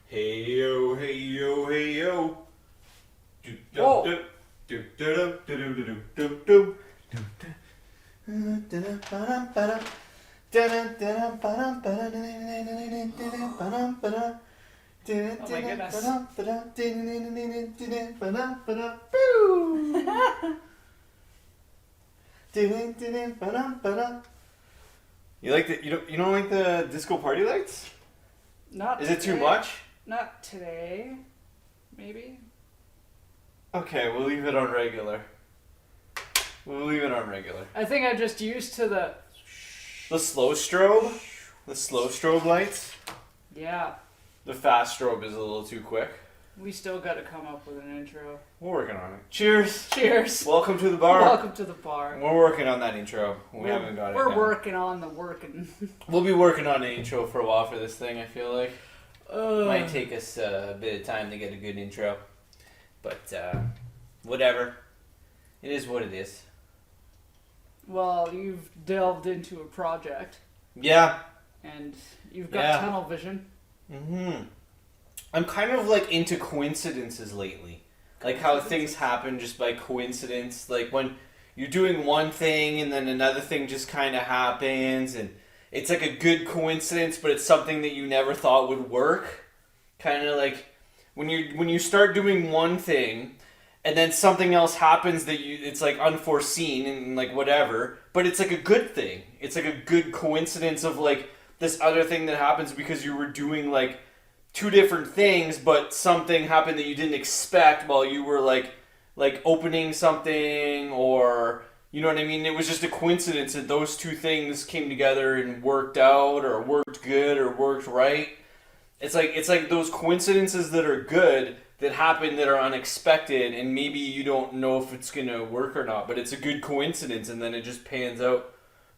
Hey yo, hey yo, hey yo. Whoa. Oh my goodness. You like the you don't like the disco party lights? Not Is it too today. much? Not today. Maybe. Okay, we'll leave it on regular. I think I'm just used to the. The slow strobe lights. Yeah. The fast strobe is a little too quick. We still got to come up with an intro. We're working on it. Cheers. Cheers. Welcome to the bar. Welcome to the bar. We're working on that intro. We haven't got it. We're down. working on the working. We'll be working on an intro for a while for this thing, I feel like. Might take us a bit of time to get a good intro. But, whatever. It is what it is. Well, you've delved into a project. Yeah. And you've got tunnel vision. I'm kind of like into coincidences lately. Like how things happen just by coincidence. Like when you're doing one thing and then another thing just kind of happens and it's like a good coincidence, but it's something that you never thought would work. Kind of like when you start doing one thing and then something else happens that it's like unforeseen and like whatever, but it's like a good thing. It's like a good coincidence of like this other thing that happens because you were doing like two different things, but something happened that you didn't expect while you were like opening something, or you know what I mean? It was just a coincidence that those two things came together and worked out or worked good or worked right. It's like those coincidences that are good that happen that are unexpected, and maybe you don't know if it's going to work or not, but it's a good coincidence and then it just pans out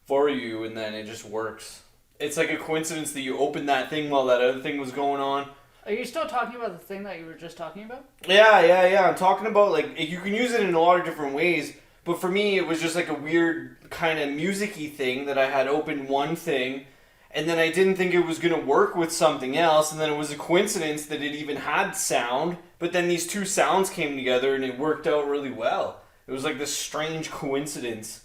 for you and then it just works. It's like a coincidence that you opened that thing while that other thing was going on. Are you still talking about the thing that you were just talking about? Yeah. I'm talking about like you can use it in a lot of different ways, but for me it was just like a weird kind of music-y thing that I had opened one thing and then I didn't think it was going to work with something else, and then it was a coincidence that it even had sound, but then these two sounds came together and it worked out really well. It was like this strange coincidence,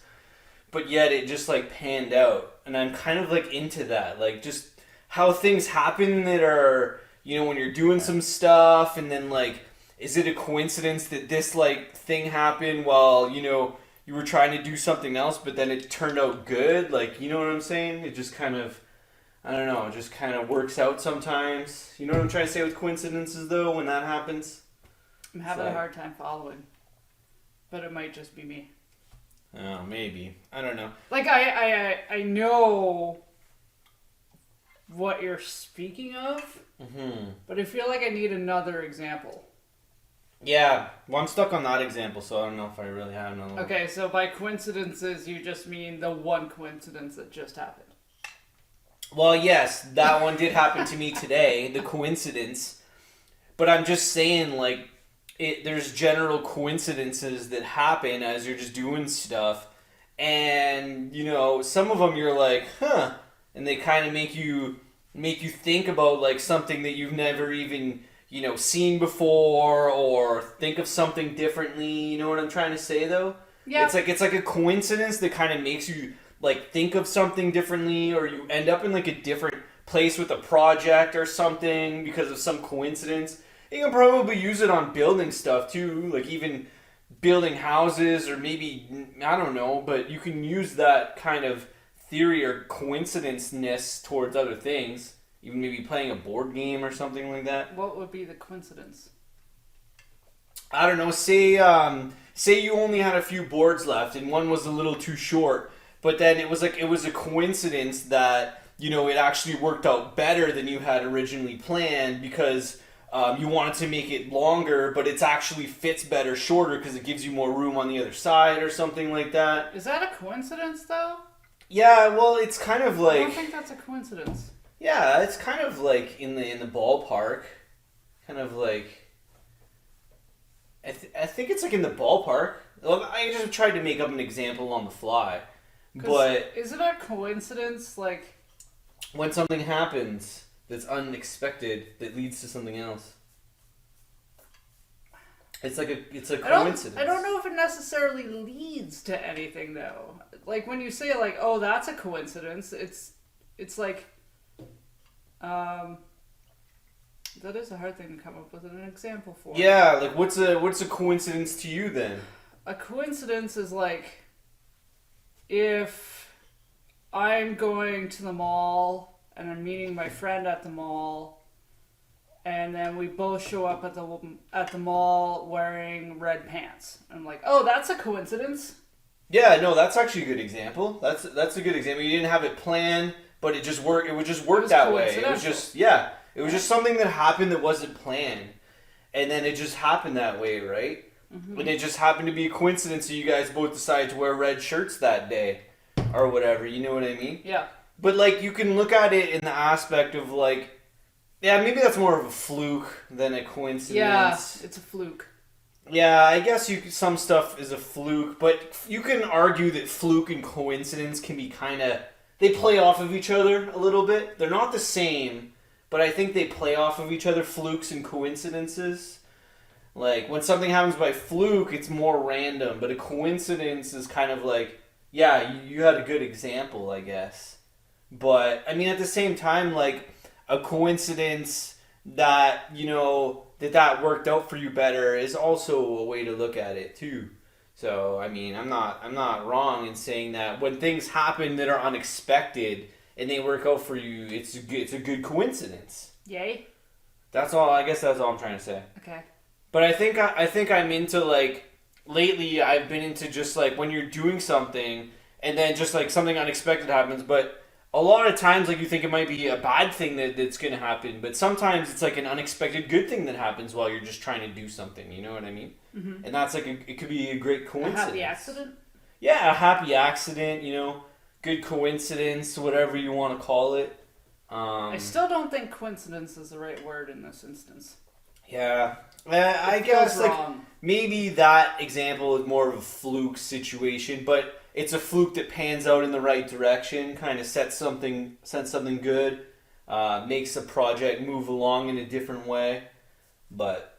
but yet it just like panned out, and I'm kind of like into that, like just how things happen that are, you know, when you're doing some stuff and then like, is it a coincidence that this like thing happened while, you know, you were trying to do something else, but then it turned out good? Like, you know what I'm saying? It just kind of, I don't know, it just kind of works out sometimes. You know what I'm trying to say with coincidences though, when that happens? I'm having a hard time following. But it might just be me. Oh, maybe. I don't know. Like, I know what you're speaking of, but I feel like I need another example. Yeah, well, I'm stuck on that example, so I don't know if I really have another one. Okay, so by coincidences, you just mean the one coincidence that just happened. Well, yes, that one did happen to me today, the coincidence. But I'm just saying, like, there's general coincidences that happen as you're just doing stuff. And, you know, some of them you're like, huh. And they kind of make you think about, like, something that you've never even, you know, seen before, or think of something differently. You know what I'm trying to say, though? Yeah. It's like a coincidence that kind of makes you like think of something differently, or you end up in like a different place with a project or something because of some coincidence. You can probably use it on building stuff too, like even building houses, or maybe, I don't know, but you can use that kind of theory or coincidence-ness towards other things. Even maybe playing a board game or something like that. What would be the coincidence? I don't know, say you only had a few boards left and one was a little too short. But then it was a coincidence that, you know, it actually worked out better than you had originally planned because you wanted to make it longer, but it actually fits better shorter because it gives you more room on the other side or something like that. Is that a coincidence, though? Yeah, well, it's kind of like... I don't think that's a coincidence. Yeah, it's kind of like in the ballpark. Kind of like... I think it's like in the ballpark. I just tried to make up an example on the fly. But isn't a coincidence like when something happens that's unexpected that leads to something else. It's a coincidence. I don't know if it necessarily leads to anything though. Like when you say like, oh, that's a coincidence, it's like that is a hard thing to come up with an example for. Yeah, like what's a coincidence to you then? A coincidence is like if I'm going to the mall and I'm meeting my friend at the mall, and then we both show up at the mall wearing red pants. I'm like, oh, that's a coincidence. Yeah, no, that's actually a good example. That's a good example. You didn't have it planned, but it just worked. It would just work that way. It was just It was just something that happened that wasn't planned, and then it just happened that way, right? Mm-hmm. And it just happened to be a coincidence that you guys both decided to wear red shirts that day, or whatever. You know what I mean? Yeah. But like, you can look at it in the aspect of like, yeah, maybe that's more of a fluke than a coincidence. Yeah, it's a fluke. Yeah, I guess some stuff is a fluke, but you can argue that fluke and coincidence can be they play off of each other a little bit. They're not the same, but I think they play off of each other, flukes and coincidences. Like, when something happens by fluke, it's more random, but a coincidence is kind of like, yeah, you had a good example, I guess. But, I mean, at the same time, like, a coincidence that, that worked out for you better is also a way to look at it, too. So, I mean, I'm not wrong in saying that when things happen that are unexpected and they work out for you, it's a good coincidence. Yay. I guess that's all I'm trying to say. Okay. But I think I'm into, like, lately I've been into just, like, when you're doing something and then just, like, something unexpected happens, but a lot of times, like, you think it might be a bad thing that's going to happen, but sometimes it's, like, an unexpected good thing that happens while you're just trying to do something, you know what I mean? Mm-hmm. And that's, like, it could be a great coincidence. A happy accident? Yeah, a happy accident, good coincidence, whatever you want to call it. I still don't think coincidence is the right word in this instance. Yeah. I guess, like, maybe that example is more of a fluke situation, but it's a fluke that pans out in the right direction, kind of sets something good, makes a project move along in a different way, but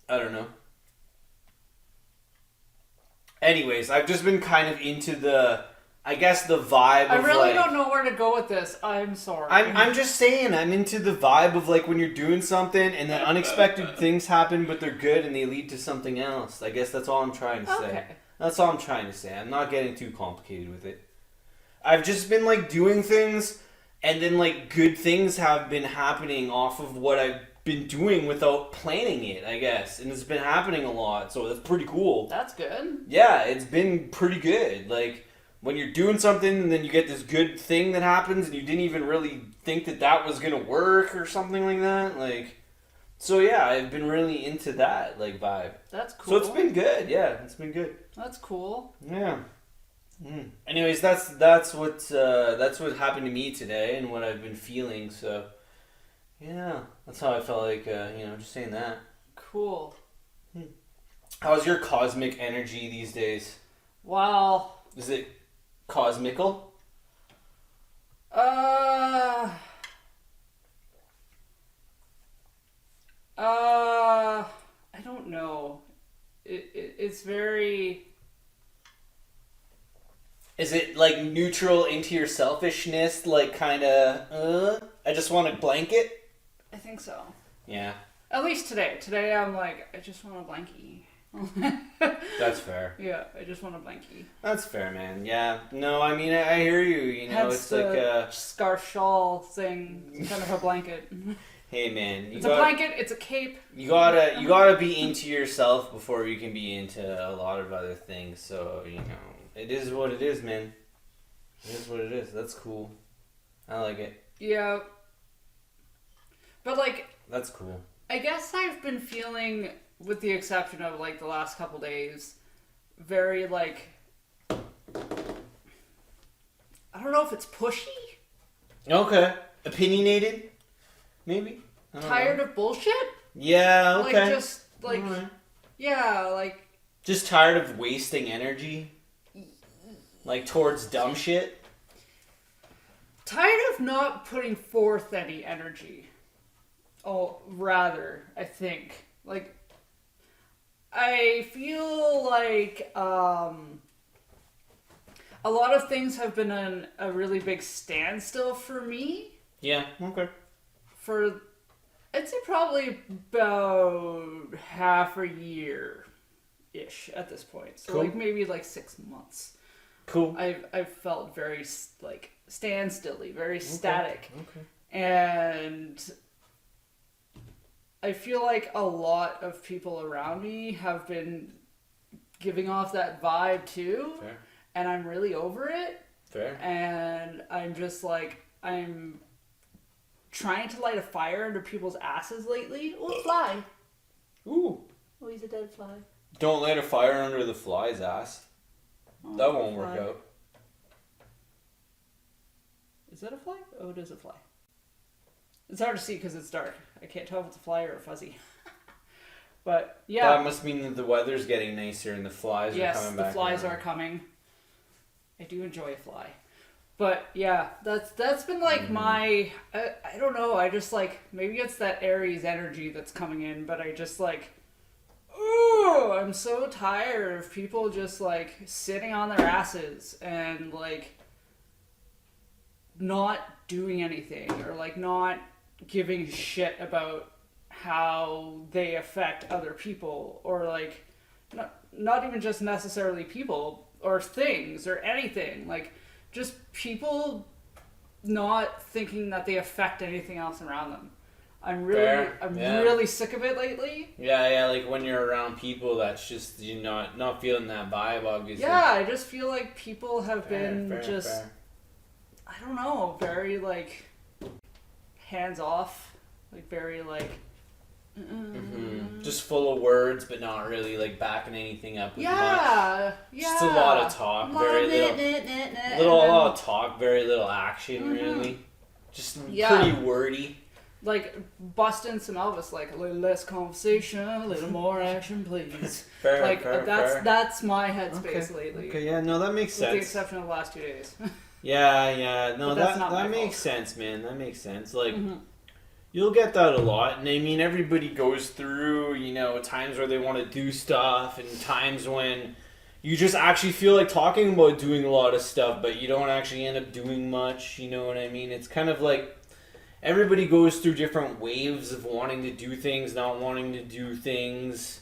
I don't know. Anyways, I've just been kind of into the vibe of, I really don't know where to go with this. I'm sorry. I'm just saying, I'm into the vibe of, like, when you're doing something and then unexpected things happen, but they're good and they lead to something else. I guess that's all I'm trying to say. That's all I'm trying to say. I'm not getting too complicated with it. I've just been, like, doing things, and then, like, good things have been happening off of what I've been doing without planning it, I guess. And it's been happening a lot, so that's pretty cool. That's good. Yeah, it's been pretty good. Like, when you're doing something and then you get this good thing that happens and you didn't even really think that was going to work or something like that. Like, so yeah, I've been really into that, like, vibe. That's cool. So it's been good. Yeah, it's been good. That's cool. Yeah. Anyways, that's what happened to me today and what I've been feeling. So, yeah, that's how I felt like, just saying that. Cool. How's your cosmic energy these days? Well, is it cosmical? I don't know. It's very... Is it, like, neutral into your selfishness? Like, kind of, I just want a blanket? I think so. Yeah. At least today. Today I'm like, I just want a blankie. That's fair. Yeah, I just want a blankie. That's fair, man. Yeah. No, I mean, I hear you. Hence it's like a scarf shawl thing. It's kind of a blanket. Hey, man. It's a blanket. It's a cape. You gotta be into yourself before you can be into a lot of other things. So, it is what it is, man. It is what it is. That's cool. I like it. Yeah. But, like... That's cool. I guess I've been feeling, with the exception of, like, the last couple days, very, like... I don't know if it's pushy? Okay. Opinionated? Maybe? Tired of bullshit? Yeah, okay. Like, just, like... Right. Yeah, like... Just tired of wasting energy? Like, towards dumb shit? Tired of not putting forth any energy. Oh, rather, I think. Like, I feel like a lot of things have been a really big standstill for me Yeah. Okay. for, I'd say probably about half a year-ish at this point. So, Cool. like, maybe like 6 months. Cool. I've felt very, like, standstilly, very static. Okay. And I feel like a lot of people around me have been giving off that vibe too. Fair. And I'm really over it. Fair. And I'm just like, I'm trying to light a fire under people's asses lately. Oh, fly. Ooh. Oh, he's a dead fly. Don't light a fire under the fly's ass. Oh, That won't fly. work out. Is that a fly? Oh, it is a fly. It's hard to see because it's dark. I can't tell if it's a fly or a fuzzy. But yeah. That must mean that the weather's getting nicer and the flies are Yes, coming the back. flies around. are coming. I do enjoy a fly. But yeah, that's been like my I don't know, I just like maybe it's that Aries energy that's coming in, but I just like ooh, I'm so tired of people just like sitting on their asses and like not doing anything or like not giving a shit about how they affect other people or like not even just necessarily people or things or anything, like just people not thinking that they affect anything else around them. I'm really sick of it lately. Yeah, like when you're around people that's just you're not feeling that vibe, obviously. Yeah, I just feel like people have been fair. I don't know, very like hands off, like very like Just full of words, but not really like backing anything up with much. yeah. Just a lot of talk, very a lot of talk, very little action, really. Just pretty wordy. Like busting some Elvis, like a little less conversation, a little more action, please. Fair. That's my headspace lately. Okay, yeah, no, that makes sense. With the exception of the last 2 days. Yeah, no, But that's not that my makes fault. sense, man. That makes sense. Like, you'll get that a lot, and I mean, everybody goes through, times where they want to do stuff, and times when you just actually feel like talking about doing a lot of stuff, but you don't actually end up doing much. You know what I mean? It's kind of like everybody goes through different waves of wanting to do things, not wanting to do things,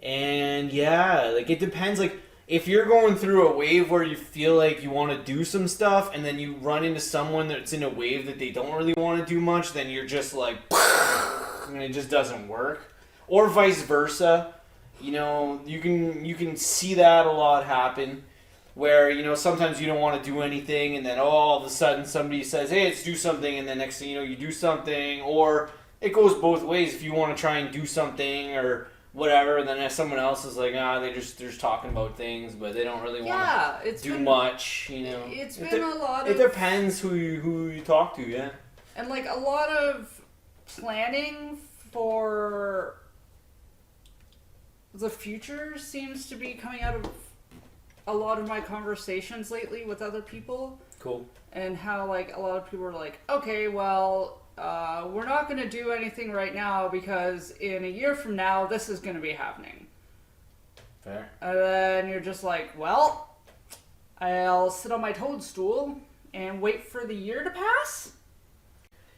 and yeah, like it depends. Like, if you're going through a wave where you feel like you want to do some stuff and then you run into someone that's in a wave that they don't really want to do much, then you're just like, and it just doesn't work. Or vice versa. You can see that a lot happen where, sometimes you don't want to do anything and then all of a sudden somebody says, hey, let's do something, and then next thing you know, you do something. Or it goes both ways. If you want to try and do something or whatever, and then if someone else is like, they're just talking about things, but they don't really want to do much, It's been a lot of... It depends who you talk to, yeah. And like a lot of planning for the future seems to be coming out of a lot of my conversations lately with other people. Cool. And how like a lot of people are like, okay, well, we're not going to do anything right now because in a year from now, this is going to be happening. Fair. And then you're just like, well, I'll sit on my toadstool and wait for the year to pass?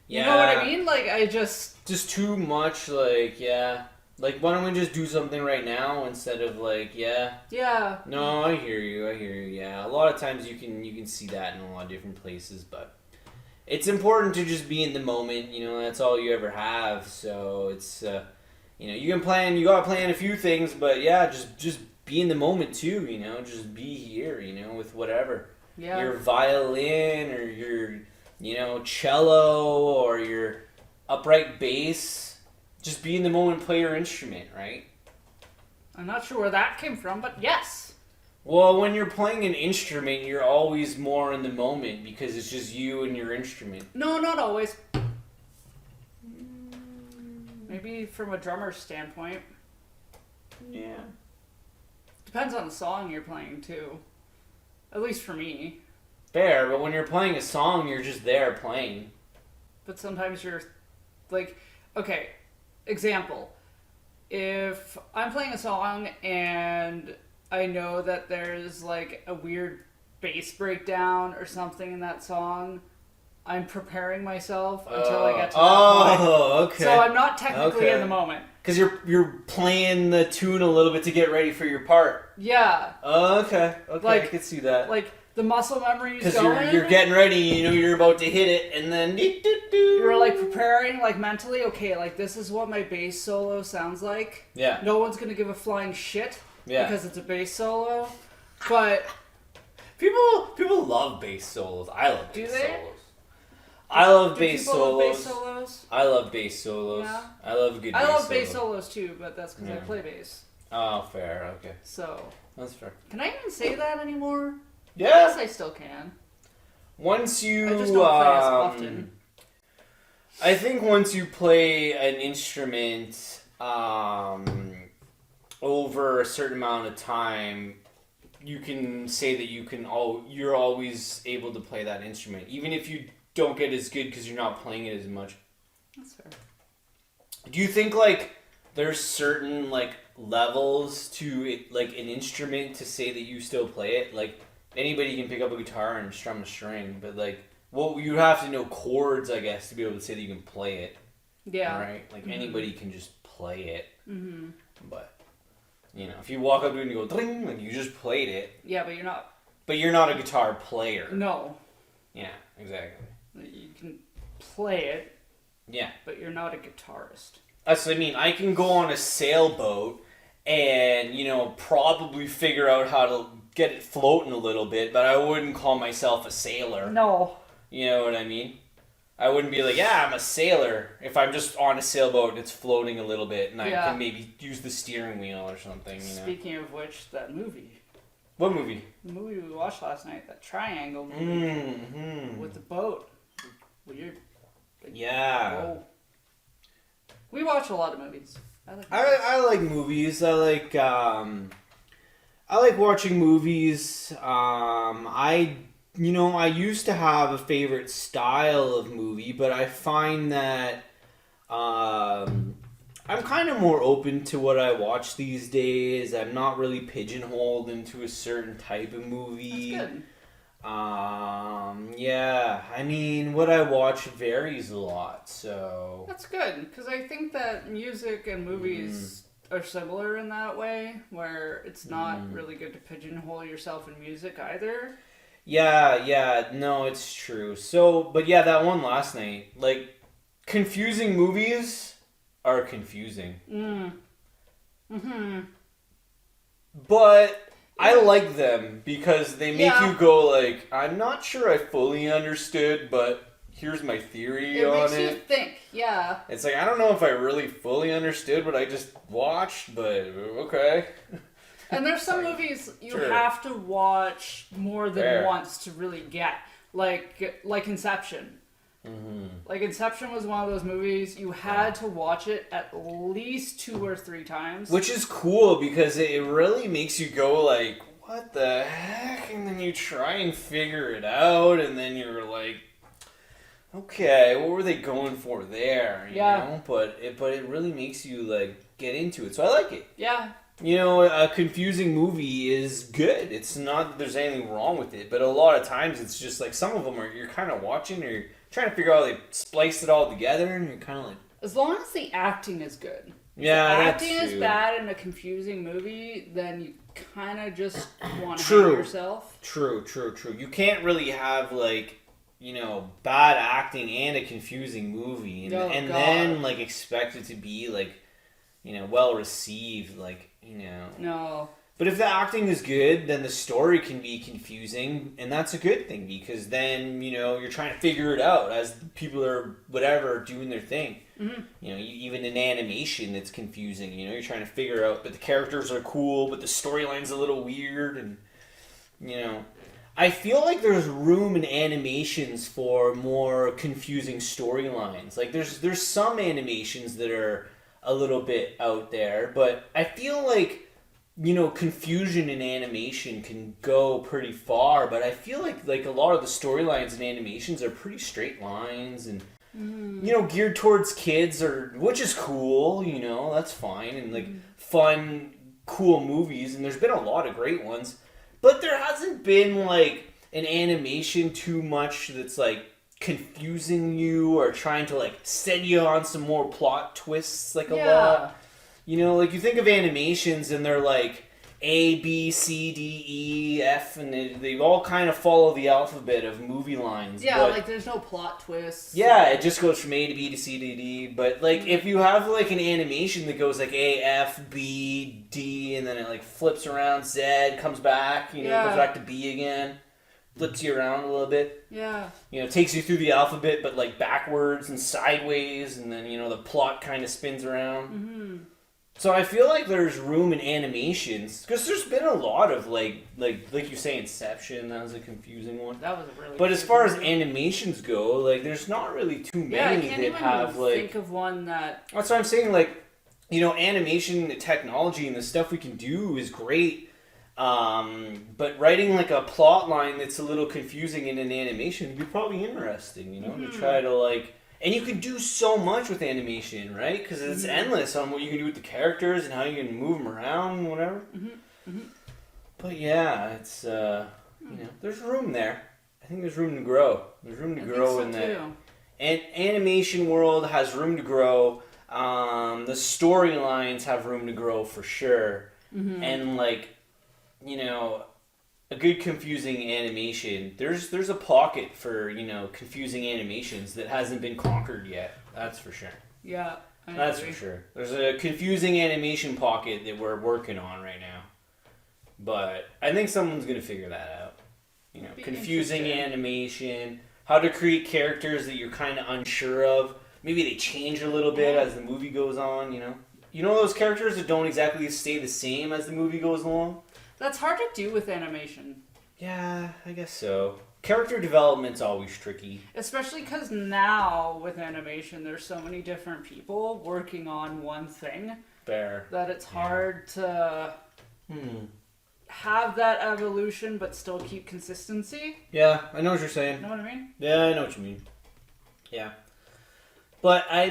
Yeah. You know what I mean? Like, I just... Just too much, like, yeah. Like, why don't we just do something right now instead of, like, yeah. Yeah. No, I hear you, yeah. A lot of times you can see that in a lot of different places, but it's important to just be in the moment, that's all you ever have, so it's, you gotta plan a few things, but yeah, just be in the moment too, just be here, with whatever. Yeah. Your violin or your, cello or your upright bass. Just be in the moment, play your instrument, right? I'm not sure where that came from, but yes. Well, when you're playing an instrument, you're always more in the moment because it's just you and your instrument. No, not always. Maybe from a drummer's standpoint. Yeah. Depends on the song you're playing, too. At least for me. Fair, but when you're playing a song, you're just there playing. But sometimes you're, like... okay, example. If I'm playing a song and I know that there's like a weird bass breakdown or something in that song, I'm preparing myself until I get to that point. Okay. So I'm not technically in the moment. Because you're playing the tune a little bit to get ready for your part. Yeah. Okay. Like- I can see that. Like the muscle memory is Because going. you're getting ready, you know you're about to hit it, and then You're like preparing like mentally. Okay, like this is what my bass solo sounds like. Yeah. No one's gonna give a flying shit. Yeah. Because it's a bass solo. But People love bass solos. I love Do bass they? solos. I love do bass people solos. love bass solos? I love bass solos. Yeah. I love good I bass love bass solo. solos too, but that's because I Yeah. play bass. Oh, fair. Okay. So, That's fair. can I even say that anymore? Yeah. Yes, I still can. Once you I just don't play as often. I think once you play an instrument over a certain amount of time, you can say that you're always able to play that instrument, even if you don't get as good because you're not playing it as much. That's fair. Do you think like there's certain like levels to it, like an instrument to say that you still play it? Like anybody can pick up a guitar and strum a string, but like, well, you have to know chords, I guess, to be able to say that you can play it. Yeah. Right? Like anybody can just play it. Mm-hmm. But you know, if you walk up to it and you go ding, like you just played it. Yeah, but you're not. But you're not a guitar player. No. Yeah, exactly. You can play it, Yeah. but you're not a guitarist. That's what I mean. I can go on a sailboat and, you know, probably figure out how to get it floating a little bit, but I wouldn't call myself a sailor. No. You know what I mean? I wouldn't be like, yeah, I'm a sailor if I'm just on a sailboat and it's floating a little bit and I Yeah. can maybe use the steering wheel or something, you know. Speaking of which, that movie. What movie? The movie we watched last night, that triangle movie Mm-hmm. with the boat. Weird. Yeah. Whoa. We watch a lot of movies. I like movies. I like watching movies. I used to have a favorite style of movie, but I find that I'm kind of more open to what I watch these days. I'm not really pigeonholed into a certain type of movie. That's good. Yeah, I mean, what I watch varies a lot, so... That's good, because I think that music and movies are similar in that way, where it's not really good to pigeonhole yourself in music either. Yeah, no, it's true. So, but yeah, that one last night, like, confusing movies are confusing. Mm-hmm. But I like them because they make Yeah. you go like, I'm not sure I fully understood, but here's my theory It on makes you it. think, yeah. It's like, I don't know if I really fully understood what I just watched, but okay. And there's some movies you Sure. have to watch more than Fair. once to really get. Like Inception. Mm-hmm. Like Inception was one of those movies you had to watch it at least 2 or 3 times. Which is cool because it really makes you go like, what the heck? And then you try and figure it out, and then you're like, okay, what were they going for there? You know? But it really makes you like get into it. So I like it. Yeah. You know, a confusing movie is good. It's not that there's anything wrong with it, but a lot of times it's just like some of them are you're kind of watching or you're trying to figure out how they spliced it all together, and you're kind of like, As long as the acting is good. yeah, If the that's acting is true. bad in a confusing movie, then you kind of just want to True. hate yourself. True. You can't really have like, you know, bad acting and a confusing movie, and, Oh, and God. then like expect it to be like, you know, well received, like, you know. No. But if the acting is good, then the story can be confusing, and that's a good thing because then, you know, you're trying to figure it out as people are whatever doing their thing. Mm-hmm. You know, even in animation, it's confusing. You know, you're trying to figure out, but the characters are cool, but the storyline's a little weird, and you know, I feel like there's room in animations for more confusing storylines. Like there's some animations that are a little bit out there, but I feel like, you know, confusion in animation can go pretty far, but I feel like a lot of the storylines in animations are pretty straight lines, and geared towards kids, or which is cool, that's fine, and like fun, cool movies, and there's been a lot of great ones, but there hasn't been like an animation too much that's like confusing you or trying to like set you on some more plot twists like a lot. Like you think of animations and they're like A, B, C, D, E, F, and they all kind of follow the alphabet of movie lines. Yeah, but, like there's no plot twists. Yeah, it just goes from A to B to C to D. But like if you have like an animation that goes like A, F, B, D, and then it like flips around, Z, comes back, goes back to B again, flips you around a little bit. Yeah. Takes you through the alphabet, but like backwards and sideways, and then the plot kind of spins around. Mm-hmm. So I feel like there's room in animations, because there's been a lot of like you say, Inception. That was a confusing one. That was a really. But as far as animations go, like there's not really too many I can't that even have like. think of one that. That's what I'm saying. Like, animation, the technology, and the stuff we can do is great. But writing like a plot line that's a little confusing in an animation would be probably interesting. To try to like. And you can do so much with animation, right? Because it's endless on what you can do with the characters and how you can move them around and whatever. But yeah, it's there's room there. I think there's room to grow. There's room to grow in that. And animation world has room to grow. The storylines have room to grow for sure. And like, a good confusing animation. There's a pocket for confusing animations that hasn't been conquered yet. That's for sure. Yeah, that's for sure. There's a confusing animation pocket that we're working on right now, but I think someone's gonna figure that out. Confusing animation, how to create characters that you're kind of unsure of. Maybe they change a little bit as the movie goes on. Those characters that don't exactly stay the same as the movie goes along. That's hard to do with animation. Yeah, I guess so. Character development's always tricky. Especially because now, with animation, there's so many different people working on one thing. Fair. That it's hard to have that evolution, but still keep consistency. Yeah, I know what you're saying. Know what I mean? Yeah, I know what you mean. Yeah. But, I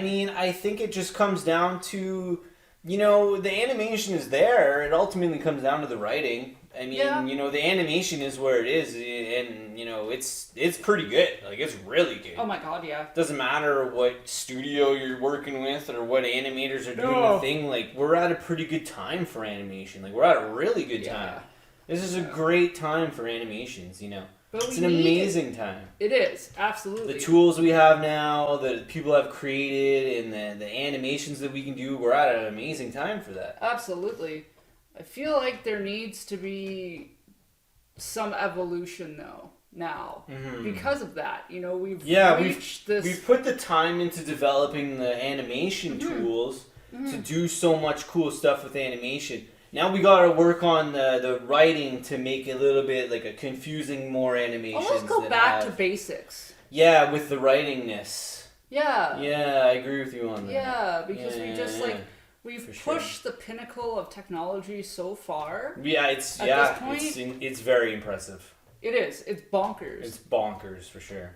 think it just comes down to... the animation is there. It ultimately comes down to the writing. The animation is where it is, and it's pretty good. Like, it's really good. Oh my god, yeah. Doesn't matter what studio you're working with or what animators are doing the thing. Like, we're at a pretty good time for animation. Like, we're at a really good time. This is a great time for animations. But it's an amazing time. It is, absolutely. The tools we have now, that people have created, and the animations that we can do, we're at an amazing time for that. Absolutely. I feel like there needs to be some evolution, though, now. Because of that. We've reached this... We've put the time into developing the animation tools to do so much cool stuff with animation. Now we gotta work on the writing to make it a little bit like a confusing more animation. Almost go back to basics. Yeah, with the writing-ness. Yeah. Yeah, I agree with you on that. Yeah, because we've pushed the pinnacle of technology so far. Yeah, it's very impressive. It is. It's bonkers. It's bonkers for sure.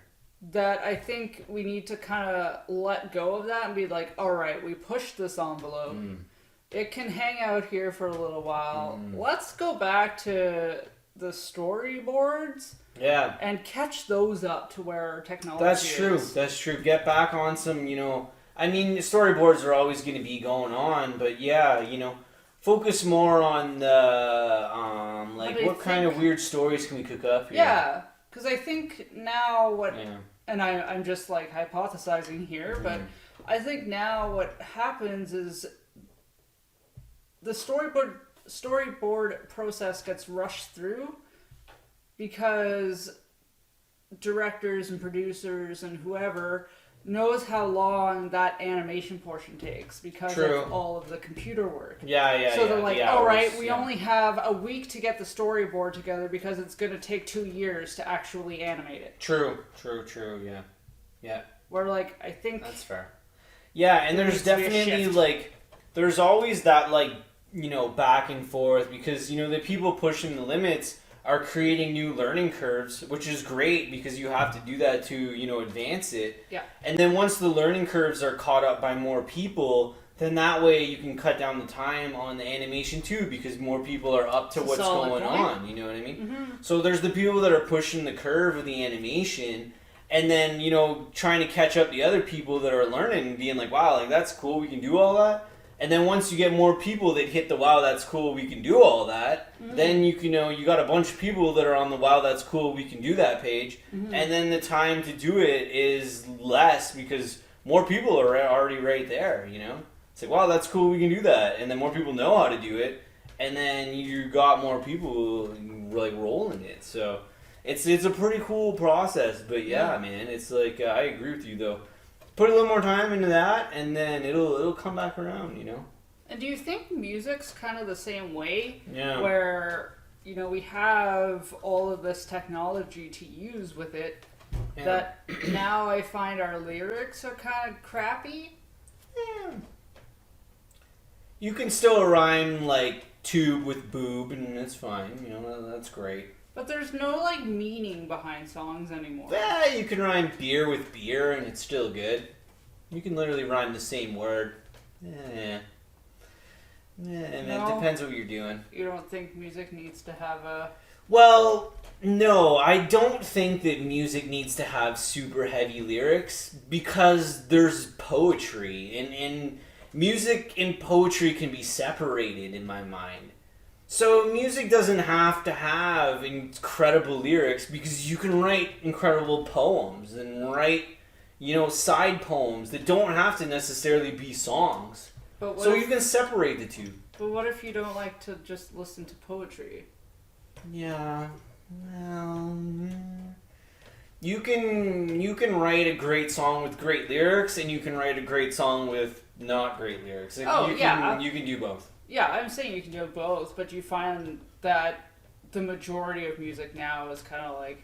That I think we need to kind of let go of that and be like, all right, we pushed this envelope. It can hang out here for a little while. Let's go back to the storyboards. Yeah. And catch those up to where technology is. That's true. Get back on some, storyboards are always going to be going on, but focus more on the, what kind of weird stories can we cook up here? Yeah, because I think now and I'm just hypothesizing here, but I think now what happens is the storyboard process gets rushed through because directors and producers and whoever knows how long that animation portion takes because of all of the computer work. So they're like, all right, we only have a week to get the storyboard together because it's going to take 2 years to actually animate it. True, yeah. Where I think... That's fair. Yeah, and there's definitely there's always that back and forth because the people pushing the limits are creating new learning curves, which is great because you have to do that to, advance it. Yeah. And then once the learning curves are caught up by more people, then that way you can cut down the time on the animation too, because more people are up to what's going on. You know what I mean? Mm-hmm. So there's the people that are pushing the curve of the animation, and then trying to catch up the other people that are learning and being like, wow, like that's cool, we can do all that. And then once you get more people that hit the wow, that's cool, we can do all that, then you got a bunch of people that are on the wow, that's cool, we can do that page, and then the time to do it is less because more people are already right there. It's like, wow, that's cool, we can do that. And then more people know how to do it. And then you got more people like rolling it. So it's a pretty cool process. But yeah, man, it's like, I agree with you though. Put a little more time into that and then it'll come back around, And do you think music's kind of the same way? Yeah. Where, we have all of this technology to use with it that now I find our lyrics are kind of crappy? Yeah. You can still rhyme like tube with boob and it's fine, that's great. But there's no like meaning behind songs anymore. Yeah, you can rhyme beer with beer and it's still good. You can literally rhyme the same word. Yeah, and it depends what you're doing. You don't think music needs to have a... Well, no, I don't think that music needs to have super heavy lyrics because there's poetry and music and poetry can be separated in my mind. So music doesn't have to have incredible lyrics because you can write incredible poems and write, side poems that don't have to necessarily be songs. But so you can separate the two. But what if you don't like to just listen to poetry? Yeah, well, you can write a great song with great lyrics, and you can write a great song with not great lyrics. You can do both. Yeah, I'm saying you can do both, but you find that the majority of music now is kind of like,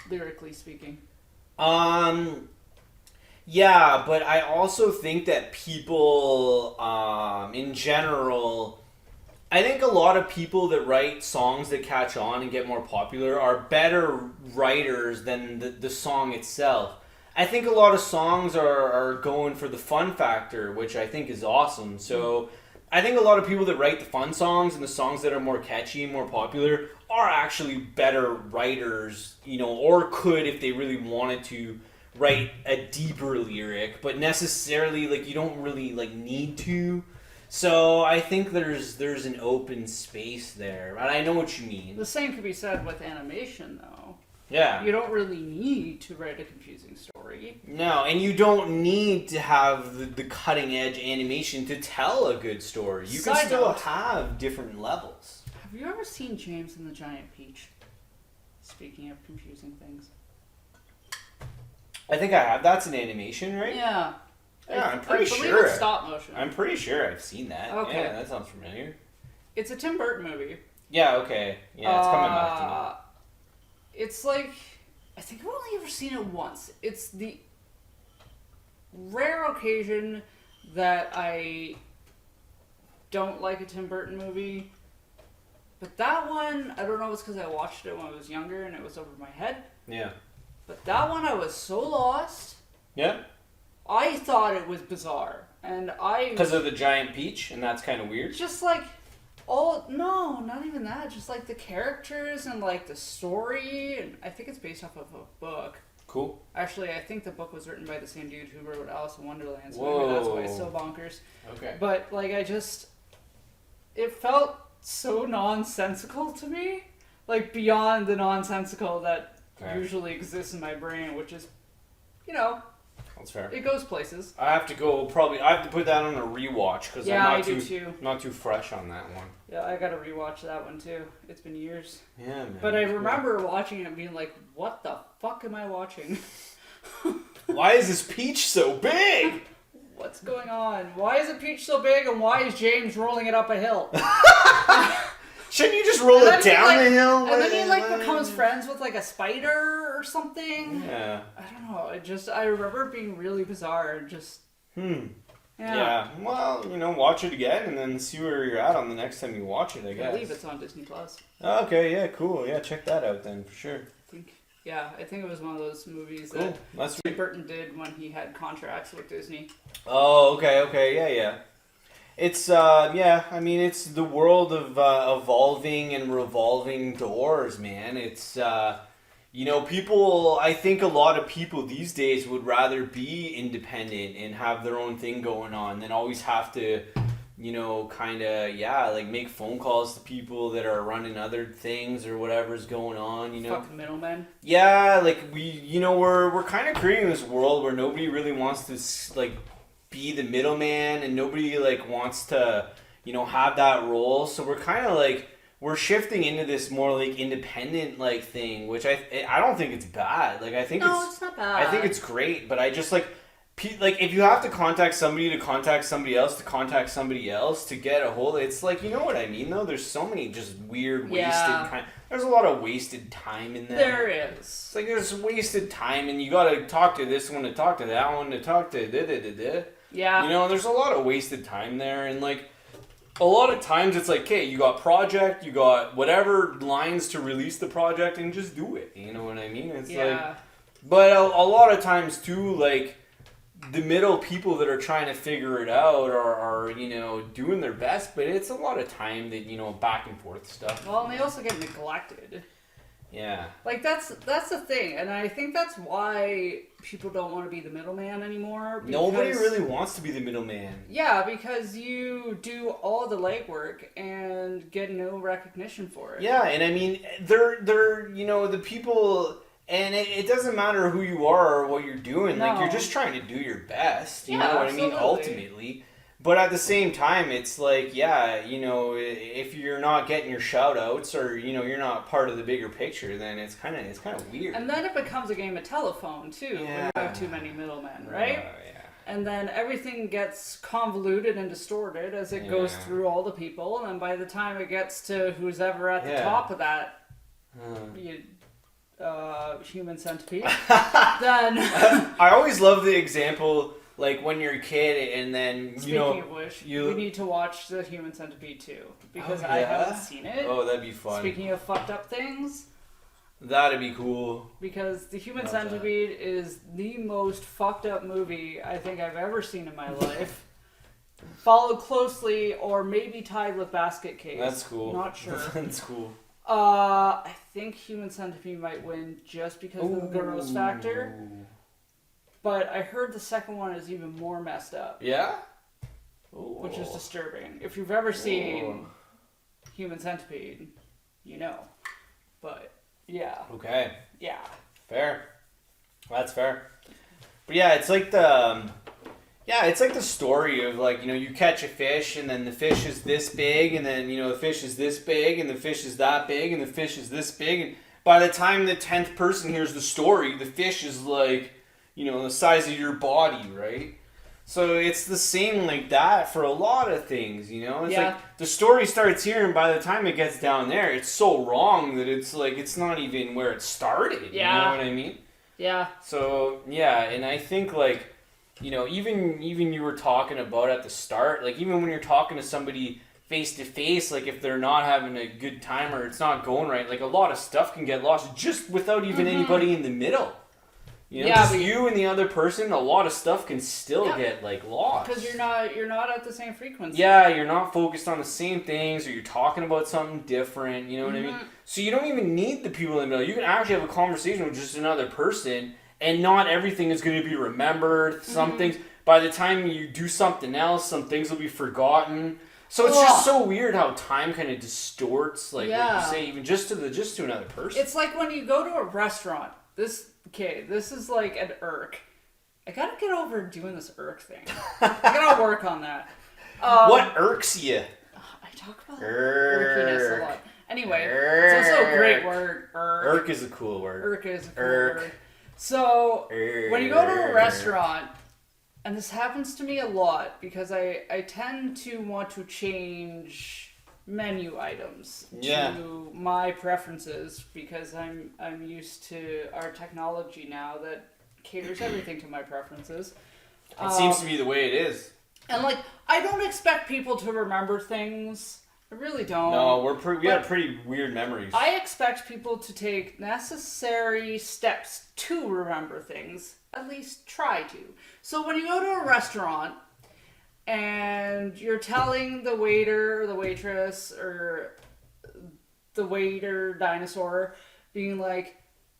lyrically speaking. Yeah, but I also think that people, in general, I think a lot of people that write songs that catch on and get more popular are better writers than the song itself. I think a lot of songs are going for the fun factor, which I think is awesome. So I think a lot of people that write the fun songs and the songs that are more catchy and more popular are actually better writers, or could, if they really wanted to, write a deeper lyric, but necessarily, you don't really, need to. So I think there's an open space there. And I know what you mean. The same could be said with animation, though. Yeah. You don't really need to write a confusing story. No, and you don't need to have the cutting edge animation to tell a good story. You can still have different levels. Have you ever seen James and the Giant Peach? Speaking of confusing things. I think I have. That's an animation, right? Yeah. Yeah, I'm pretty sure. I believe it's stop motion. I'm pretty sure I've seen that. Okay. Yeah, that sounds familiar. It's a Tim Burton movie. Yeah, okay. Yeah, it's coming back to me. It's like, I think I've only ever seen it once. It's the rare occasion that I don't like a Tim Burton movie. But that one, I don't know if it's because I watched it when I was younger and it was over my head. Yeah. But that one I was so lost. Yeah? I thought it was bizarre. And because of the giant peach, and that's kind of weird? Just like... no, not even that. Just like the characters and like the story, and I think it's based off of a book. Cool. Actually, I think the book was written by the same dude who wrote Alice in Wonderland, so Whoa. maybe that's why it's so bonkers. Okay. But like, it felt so nonsensical to me, like beyond the nonsensical that usually exists in my brain, which is, That's fair. it goes places. I have to put that on a rewatch because I'm not too fresh on that one. Yeah, I gotta rewatch that one too. It's been years. Yeah, man. But I remember watching it and being like, what the fuck am I watching? Why is this peach so big? What's going on? Why is the peach so big and why is James rolling it up a hill? Shouldn't you just roll it down the hill? And then he becomes friends with a spider or something. Yeah. I don't know. I remember it being really bizarre. Yeah. Well, watch it again and then see where you're at on the next time you watch it, I I guess. believe it's on Disney Plus. Okay, yeah, cool. Yeah, check that out then, for sure. I think it was one of those movies Cool. that That's Tim Burton did when he had contracts with Disney. Oh, okay, yeah. It's, it's the world of evolving and revolving doors, man. It's, I think a lot of people these days would rather be independent and have their own thing going on than always have to, make phone calls to people that are running other things or whatever's going on, Fucking middlemen. Yeah, we're kind of creating this world where nobody really wants to, be the middleman and nobody, wants to, have that role. So we're kind of, we're shifting into this more, independent, thing, which I don't think it's bad. It's not bad. I think it's great, but I just, if you have to contact somebody to contact somebody else to contact somebody else to get a hold of it's you know what I mean though, there's so many just weird wasted there's a lot of wasted time in there is. It's there's wasted time and you gotta talk to this one to talk to that one to talk to Yeah. There's a lot of wasted time there and a lot of times it's okay, you got project, you got whatever lines to release the project and just do it, you know what I mean? It's but a lot of times too, the middle people that are trying to figure it out are doing their best, but it's a lot of time that back and forth stuff. Well, and they also get neglected. Yeah. That's the thing, and I think that's why people don't want to be the middleman anymore. Nobody really wants to be the middleman. Yeah, because you do all the legwork and get no recognition for it. Yeah, and I mean, they're the people. And it doesn't matter who you are or what you're doing. No. You're just trying to do your best. You Yeah, know what absolutely. I mean? Ultimately. But at the same time, it's if you're not getting your shout outs or, you're not part of the bigger picture, then it's kind of weird. And then it becomes a game of telephone, too, when you have too many middlemen, right? Yeah. And then everything gets convoluted and distorted as it goes through all the people. And by the time it gets to who's ever at the top of that, human centipede, then I always love the example when you're a kid and then speaking of which, we need to watch the Human Centipede too because I haven't seen it. Oh, that'd be fun. Speaking of fucked up things, that'd be cool. Because the Human Centipede is the most fucked up movie I think I've ever seen in my life. Followed closely or maybe tied with Basket Case. That's cool. Not sure. That's cool. I think Human Centipede might win just because of the gross factor. But I heard the second one is even more messed up. Yeah? Which is disturbing. If you've ever seen Human Centipede, you know. But, yeah. Okay. Yeah. Fair. That's fair. But yeah, it's the story of you catch a fish and then the fish is this big and then the fish is this big and the fish is that big and the fish is this big and by the time the 10th person hears the story, the fish is the size of your body, right? So it's the same like that for a lot of things, It's the story starts here and by the time it gets down there, it's so wrong that it's it's not even where it started. Yeah. You know what I mean? Yeah. So, yeah, and I think even you were talking about at the start, even when you're talking to somebody face to face, if they're not having a good time or it's not going right, a lot of stuff can get lost just without even anybody in the middle. You and the other person, a lot of stuff can still get lost because you're not at the same frequency. Yeah, you're not focused on the same things, or you're talking about something different. You know what I mean? So you don't even need the people in the middle. You can actually have a conversation with just another person, and not everything is going to be remembered. Some things, by the time you do something else, some things will be forgotten. So it's just so weird how time kind of distorts, what you say, even just to another person. It's like when you go to a restaurant. This is like an irk. I gotta get over doing this irk thing. I gotta work on that. What irks you? I talk about irkiness a lot. Anyway, it's also a great word. Irk is a cool word. Irk is a cool word. So, when you go to a restaurant, and this happens to me a lot, because I tend to want to change menu items to my preferences, because I'm used to our technology now that caters everything to my preferences. It seems to be the way it is. And like, I don't expect people to remember things. I really don't. No, we have pretty weird memories. I expect people to take necessary steps to remember things. At least try to. So when you go to a restaurant and you're telling the waiter or the waitress or the waiter, Dinosaur, being like,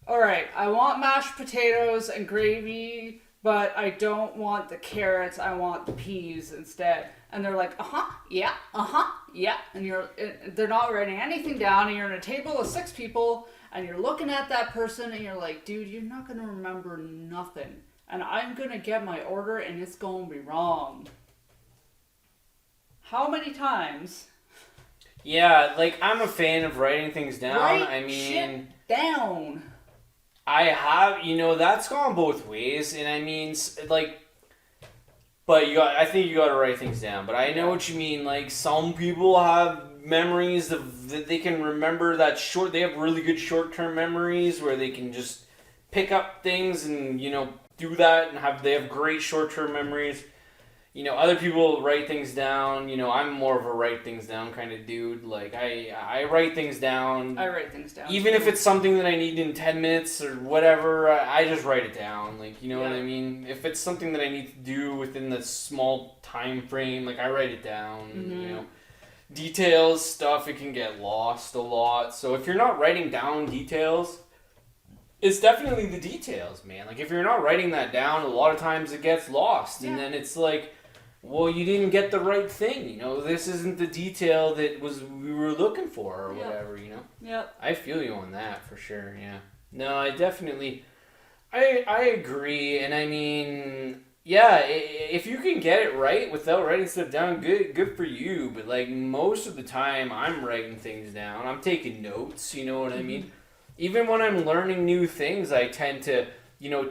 all right, I want mashed potatoes and gravy, but I don't want the carrots, I want the peas instead. And they're like, yeah. And they're not writing anything down, and you're at a table of 6 people, and you're looking at that person, and you're like, dude, you're not going to remember nothing. And I'm going to get my order, and it's going to be wrong. How many times? Yeah, like, I'm a fan of writing things down. Write shit down. I have, that's gone both ways, and I mean, like, but I think you got to write things down. But I know what you mean. Like, some people have memories that they can remember they have really good short-term memories where they can just pick up things and, do that and they have great short-term memories. Other people write things down. I'm more of a write things down kind of dude. Like, I write things down. I write things down. Even if it's something that I need in 10 minutes or whatever, I just write it down. Like, you know what I mean? If it's something that I need to do within the small time frame, like, I write it down. Mm-hmm. Details, stuff, it can get lost a lot. So if you're not writing down details, it's definitely the details, man. Like, if you're not writing that down, a lot of times it gets lost. And then it's like, well, you didn't get the right thing, This isn't the detail that we were looking for or whatever, Yep. I feel you on that for sure, yeah. No, I definitely... I agree, and I mean... Yeah, if you can get it right without writing stuff down, good for you. But, like, most of the time, I'm writing things down. I'm taking notes, you know what I mean? Even when I'm learning new things, I tend to,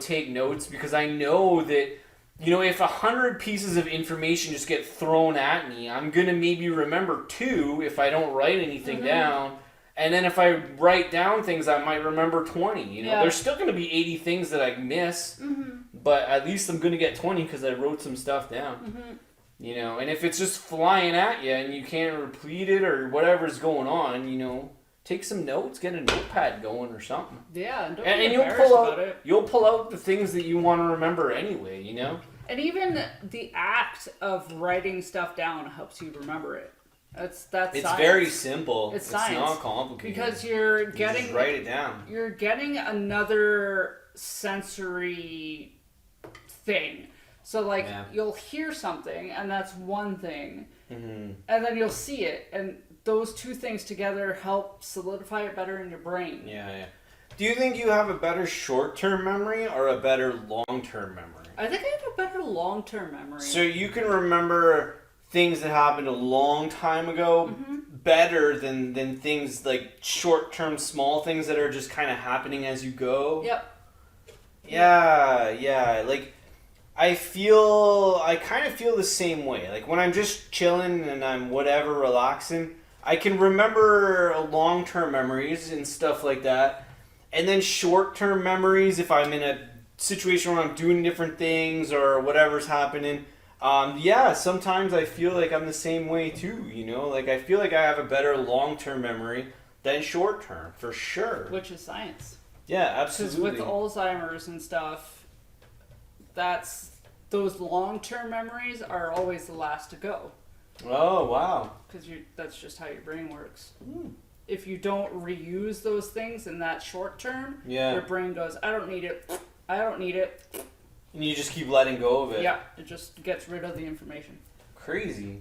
take notes because I know that... if 100 pieces of information just get thrown at me, I'm going to maybe remember 2 if I don't write anything down. And then if I write down things, I might remember 20. There's still going to be 80 things that I miss, but at least I'm going to get 20 because I wrote some stuff down. And if it's just flying at you and you can't repeat it or whatever's going on, take some notes, get a notepad going or something. Yeah, and don't and be you'll embarrassed about it. You'll pull out the things that you want to remember anyway, And even the act of writing stuff down helps you remember it. That's It's science. very simple. It's science. Not complicated. Because you just write it down. You're getting another sensory thing. So like you'll hear something and that's one thing. And then you'll see it and those two things together help solidify it better in your brain. Yeah. Do you think you have a better short-term memory or a better long-term memory? I think I have a better long-term memory. So you can remember things that happened a long time ago better than things like short-term small things that are just kind of happening as you go? Yep. Yeah. Like, I kind of feel the same way. Like, when I'm just chilling and I'm whatever, relaxing, I can remember long-term memories and stuff like that. And then short-term memories, if I'm in a situation where I'm doing different things or whatever's happening, sometimes I feel like I'm the same way too, Like, I feel like I have a better long-term memory than short-term, for sure. Which is science. Yeah, absolutely. Because with Alzheimer's and stuff, those long-term memories are always the last to go. Oh, wow. Because that's just how your brain works. If you don't reuse those things in that short term, your brain goes, I don't need it. And you just keep letting go of it. Yeah, it just gets rid of the information. Crazy.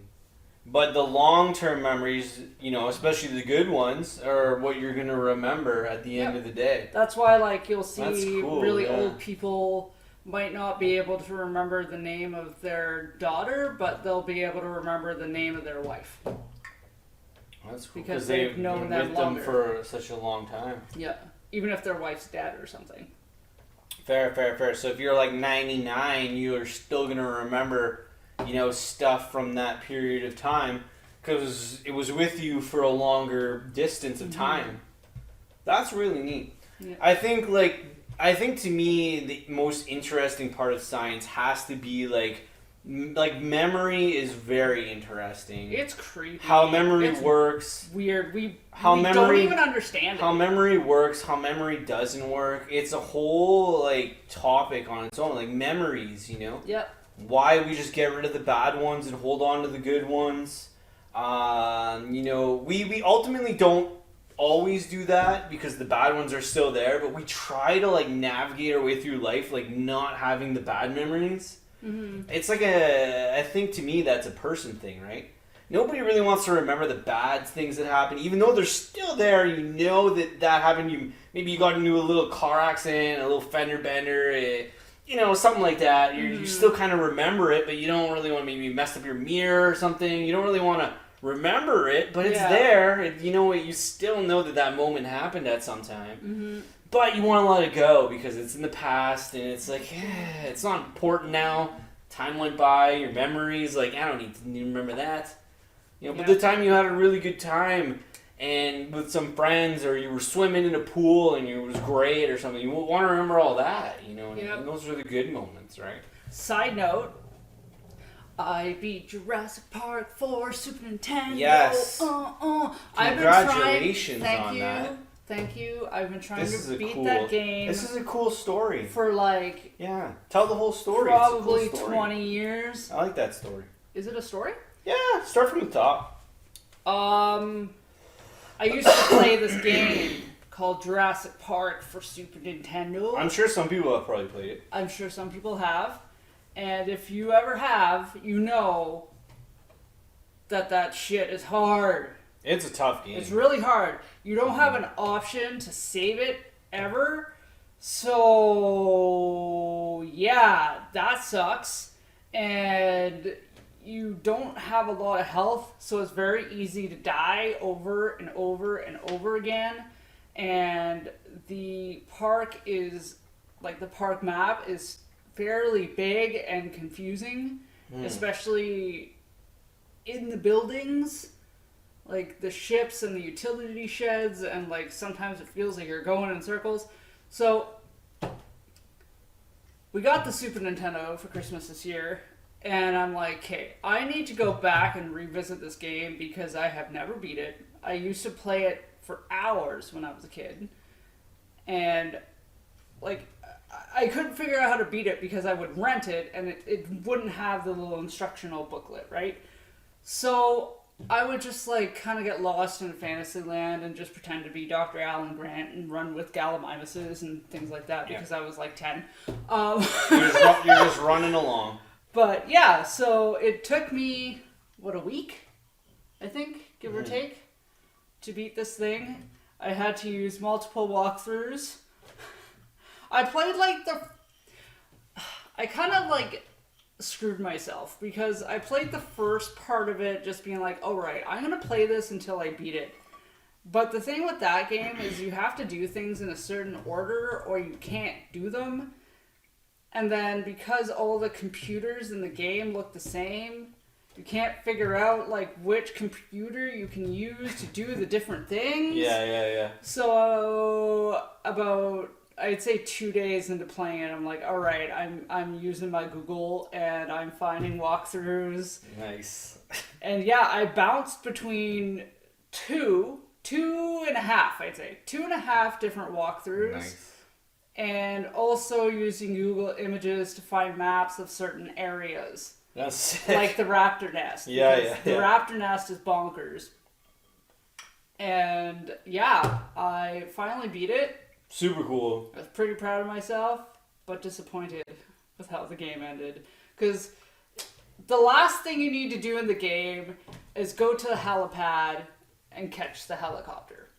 But the long-term memories, especially the good ones, are what you're going to remember at the end of the day. That's why, like, you'll see cool, really old people might not be able to remember the name of their daughter, but they'll be able to remember the name of their wife. That's cool. Because they've known been them with longer. them for such a long time. Yeah, even if their wife's dead or something. Fair. So if you're like 99, you're still going to remember, stuff from that period of time because it was with you for a longer distance of time. That's really neat. Yeah. I think to me, the most interesting part of science has to be like like memory is very interesting. It's creepy. How memory it's works. Weird. We memory don't even understand how it. memory works, how memory doesn't work. It's a whole like topic on its own. Like memories, you know. Yep. Why we just get rid of the bad ones and hold on to the good ones. You know, we ultimately don't always do that because the bad ones are still there, but we try to like navigate our way through life like not having the bad memories. Mm-hmm. It's like I think to me that's a person thing, right? Nobody really wants to remember the bad things that happen, even though they're still there. You know that happened. Maybe you got into a little car accident, a little fender bender, you know, something like that. You still kind of remember it, but you don't really want to maybe mess up your mirror or something. You don't really want to remember it, but it's there. You know, you still know that moment happened at some time. Mm-hmm. But you want to let it go because it's in the past and it's like, it's not important now. Time went by, your memories, like, I don't need to remember that. You know, but the time you had a really good time and with some friends or you were swimming in a pool and it was great or something, you want to remember all that, you know, and those are the good moments, right? Side note, I beat Jurassic Park for Super Nintendo. Yes. Congratulations on that. Thank you. I've been trying to beat cool, that game. This is a cool story. For like... Yeah. Tell the whole story. Probably it's a cool story. 20 years. I like that story. Is it a story? Yeah. Start from the top. I used to play this game called Jurassic Park for Super Nintendo. I'm sure some people have probably played it. I'm sure some people have. And if you ever have, you know that shit is hard. It's a tough game. It's really hard. You don't have an option to save it ever. So, yeah, that sucks. And you don't have a lot of health, so it's very easy to die over and over and over again. And the park is, like, the park map is fairly big and confusing, especially in the buildings. Like the ships and the utility sheds, and like sometimes it feels like you're going in circles. So we got the Super Nintendo for Christmas this year, and I'm like, okay, I need to go back and revisit this game because I have never beat it. I used to play it for hours when I was a kid, and like I couldn't figure out how to beat it because I would rent it and it wouldn't have the little instructional booklet, right? So I would just like kind of get lost in Fantasyland and just pretend to be Dr. Alan Grant and run with Gallimimuses and things like that because I was like 10. You're just running along. But yeah, so it took me, a week? I think, give or take, to beat this thing. I had to use multiple walkthroughs. I played I kind of like screwed myself because I played the first part of it just being like, all right, I'm going to play this until I beat it. But the thing with that game is you have to do things in a certain order or you can't do them. And then because all the computers in the game look the same, you can't figure out like which computer you can use to do the different things. Yeah. So about I'd say 2 days into playing it, I'm like, all right, I'm using my Google and I'm finding walkthroughs. Nice. And yeah, I bounced between two and a half, I'd say. 2.5 different walkthroughs. Nice. And also using Google Images to find maps of certain areas. That's sick. Like the raptor nest. Yeah. The raptor nest is bonkers. And yeah, I finally beat it. Super cool. I was pretty proud of myself, but disappointed with how the game ended. Because the last thing you need to do in the game is go to the helipad and catch the helicopter.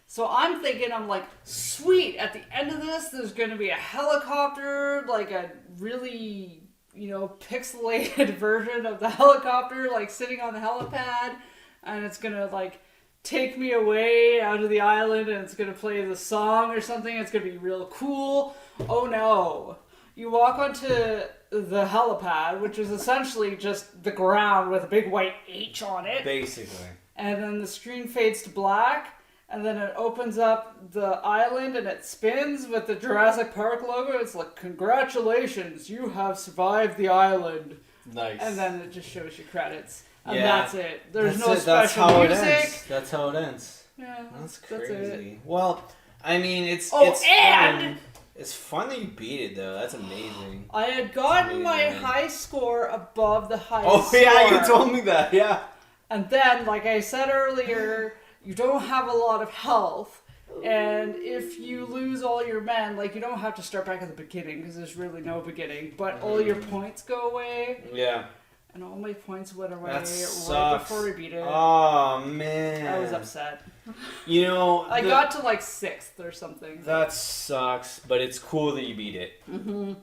So I'm thinking, I'm like, sweet, at the end of this, there's going to be a helicopter, like a really, pixelated version of the helicopter, like sitting on the helipad, and it's going to, like, take me away out of the island and it's going to play the song or something. It's going to be real cool. Oh no. You walk onto the helipad, which is essentially just the ground with a big white H on it. Basically. And then the screen fades to black and then it opens up the island and it spins with the Jurassic Park logo. It's like, congratulations, you have survived the island. Nice. And then it just shows you credits. And Yeah. that's it. There's no That's special music. That's how it ends. Yeah. That's That's crazy. it. Well, I mean, it's Oh, it's and fun. It's fun that you beat it though. That's amazing. I had gotten my amazing. high score above the highest Oh score. yeah, you told me that. Yeah. And then, like I said earlier, you don't have a lot of health. And if you lose all your men, like, you don't have to start back at the beginning, because there's really no beginning, but all your points go away. Yeah. And all my points went away That right sucks. before we beat it. Oh man. I was upset. You know, I got to like 6th or something. that sucks, but it's cool that you beat it. Mm-hmm.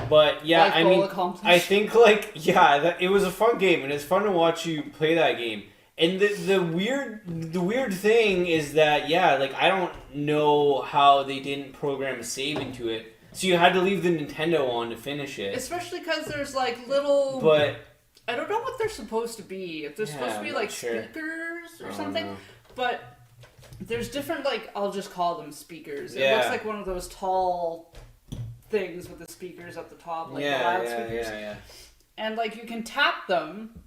But yeah, Life I goal mean, accomplished. I think like it was a fun game, and it's fun to watch you play that game. And the weird thing is that like I don't know how they didn't program a save into it, so you had to leave the Nintendo on to finish it. Especially because there's like little. But I don't know what they're supposed to be. If they're supposed to I'm be not like sure. speakers or I don't something. know. But there's different, like, I'll just call them speakers. It Yeah. looks like one of those tall things with the speakers at the top, like loudspeakers. yeah. And like you can tap them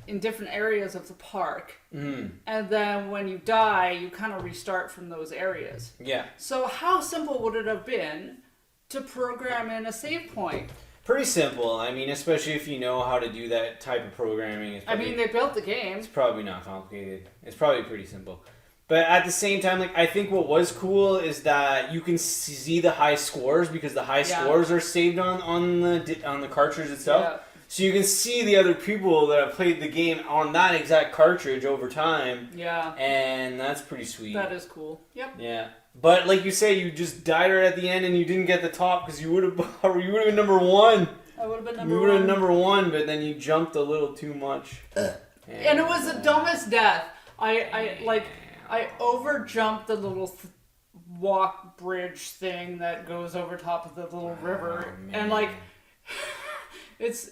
in different areas of the park. Mm. And then when you die, you kind of restart from those areas. Yeah. So how simple would it have been to program in a save point? Pretty simple. I mean, especially if you know how to do that type of programming. It's I probably, mean, they built the game. it's probably not complicated. It's probably pretty simple. But at the same time, like I think what was cool is that you can see the high scores because the high scores are saved on the cartridge itself. Yeah. So you can see the other people that have played the game on that exact cartridge over time. Yeah. And that's pretty sweet. That is cool. Yep. Yeah. But like you say, you just died right at the end and you didn't get the top because you would have been number 1. I would have been number You 1. would have been number 1, but then you jumped a little too much. And it was the dumbest death. I over jumped the little walk bridge thing that goes over top of the little river, and like it's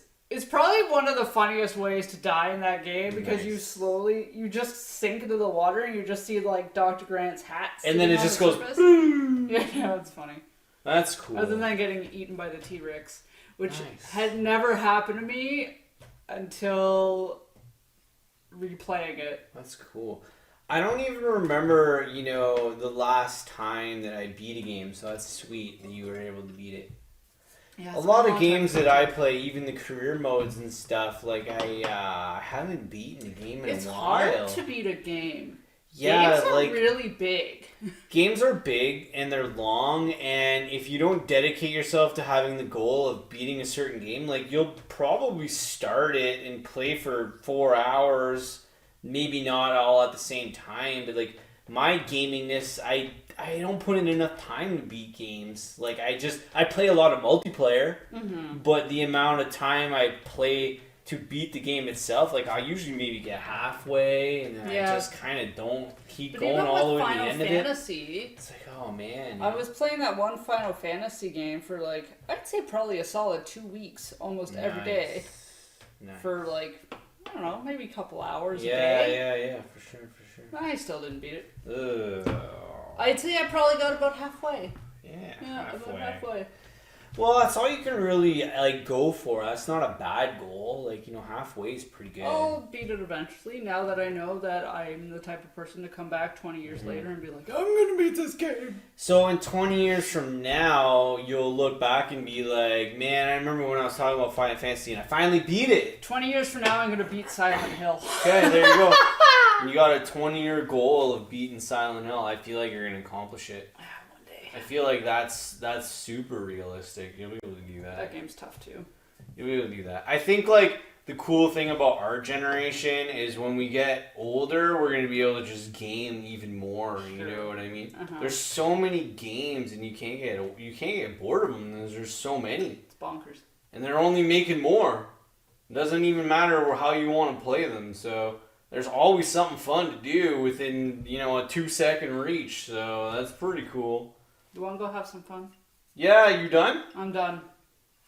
probably one of the funniest ways to die in that game because you just sink into the water and you just see like Dr. Grant's hat, and then it just goes. Yeah, it's funny. That's cool. Other than getting eaten by the T-Rex, which Nice. had never happened to me until replaying it. That's cool. I don't even remember, the last time that I beat a game, so that's sweet that you were able to beat it. Yeah, A it's lot been of long games time. that I play, even the career modes and stuff, like I haven't beaten a game in It's a while. hard to beat a game. Yeah, Games are like really big. games are big and they're long, and if you don't dedicate yourself to having the goal of beating a certain game, like you'll probably start it and play for 4 hours. Maybe not all at the same time, but like my gamingness, I don't put in enough time to beat games. Like I play a lot of multiplayer, but the amount of time I play to beat the game itself, like I usually maybe get halfway and then I just kind of don't keep But going even all the with way to the Final end of it. Fantasy, It's like, oh man. I was playing that one Final Fantasy game for like, I'd say probably a solid 2 weeks, almost every day. Nice. For like, I don't know, maybe a couple hours a Yeah, day. yeah, for sure. I still didn't beat it. Ugh. I'd say I probably got about halfway. Yeah, About halfway. Well, that's all you can really go for. That's not a bad goal. Like, halfway is pretty good. I'll beat it eventually, now that I know that I'm the type of person to come back 20 years Mm-hmm. later and be like, I'm gonna beat this game. So in 20 years from now, you'll look back and be like, man, I remember when I was talking about Final Fantasy and I finally beat it. 20 years from now, I'm gonna beat Silent Hill. Okay, there you go. You got a 20-year goal of beating Silent Hill. I feel like you're going to accomplish it. One day. I feel like that's super realistic. You'll be able to do that. That game's tough too. You'll be able to do that. I think like the cool thing about our generation is when we get older, we're going to be able to just game even more. You know what I mean? Uh-huh. There's so many games, and you can't get bored of them. There's so many, It's bonkers. and they're only making more. It doesn't even matter how you want to play them. So there's always something fun to do within a 2-second reach. So that's pretty cool. You wanna go have some fun? Yeah, you done? I'm done.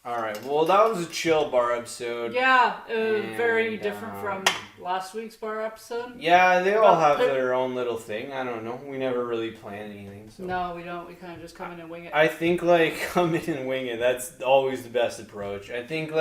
Alright, well that was a chill bar episode. Yeah, And, very different from last week's bar episode. Yeah, they all have But- their own little thing. I don't know. We never really plan anything. So. No, we don't. We kind of just come in and wing it. I think come in and wing it. That's always the best approach. I think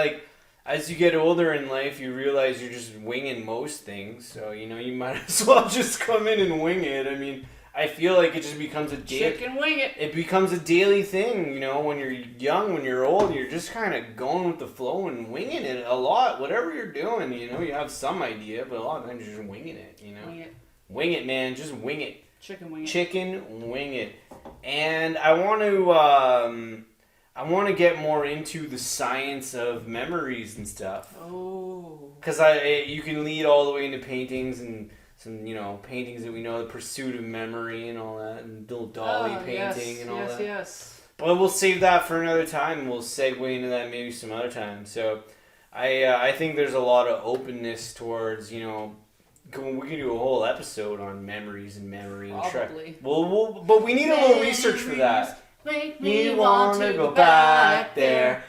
as you get older in life, you realize you're just winging most things. So, you know, you might as well just come in and wing it. I mean, I feel like it just becomes a Chicken wing it. It becomes a daily thing, you know, when you're young, when you're old, you're just kind of going with the flow and winging it a lot. Whatever you're doing, you know, you have some idea, but a lot of times you're just winging it, you know. Wing it. Wing it, man. Just wing it. Chicken wing it. Chicken wing it. And I want to get more into the science of memories and stuff. Oh. Because you can lead all the way into paintings and some, you know, paintings that we know, the pursuit of memory and all that, and little dolly painting and all that. Yes. But we'll save that for another time, and we'll segue into that maybe some other time. So I think there's a lot of openness towards, you know, we could do a whole episode on memories and memory. Probably. But we need a little research for that. Make Me want to go back there,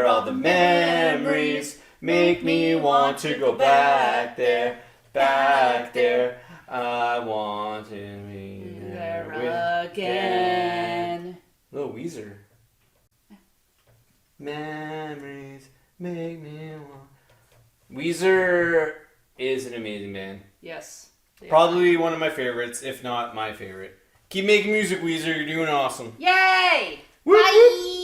all the memories make me want to go back there. I want to be there again. Little Weezer. Memories make me want. Weezer is an amazing band. Yes. Probably one of my favorites, if not my favorite. Keep making music, Weezer. You're doing awesome. Yay! Woo-hoo! Bye!